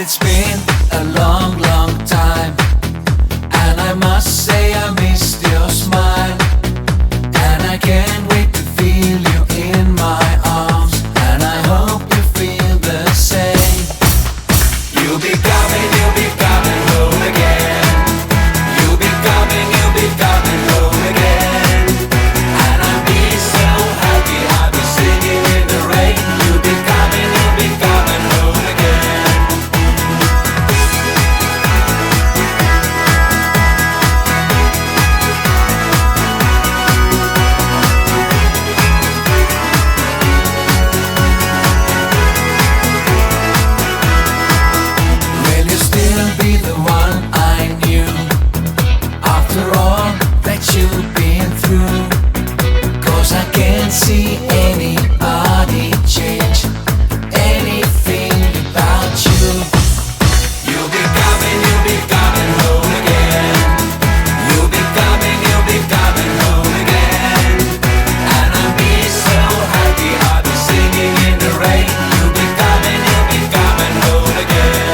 it's been a long, long time, and I must say I missed your smile, and I can't wait to feel you in my arms, and I hope you feel the same. You'll be coming home again. You'll be coming home again. And I'll be so happy, I'll be singing in the rain. You'll be coming home again. Will you still be the one I knew after all that you've been through? 'Cause I can't see anybody change anything about you. You'll be coming home again. You'll be coming home again. And I'll be so happy, I'll be singing in the rain. You'll be coming home again.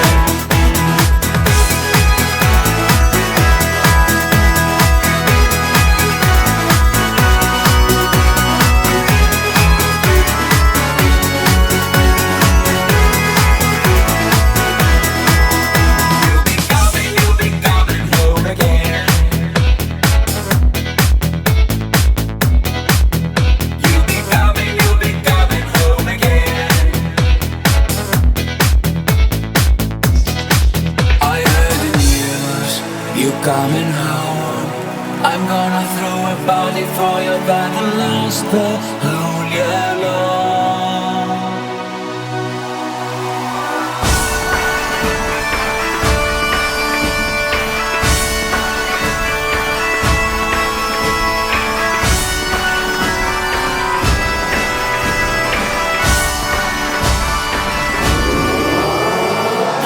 You'll be coming home again. You'll be coming home again. I heard the news, you coming home. I'm gonna throw a party for you that'll last the whole year long.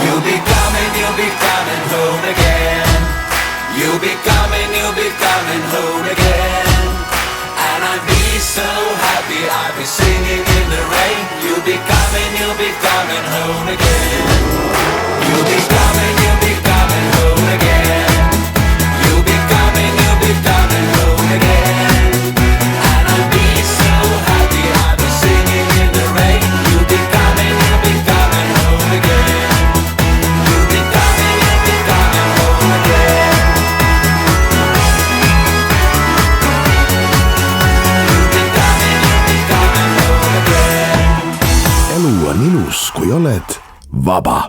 You'll be coming home again. You'll be coming home again. And I'll be so happy, I'll be singing in the rain. You'll be coming home again. You'll be coming home again. You'll be coming home again. And I'll be so happy, I'll be singing in the rain. You'll be coming home again. You'll be coming home again. You'll be coming home again. elu on ilus, kui oled vaba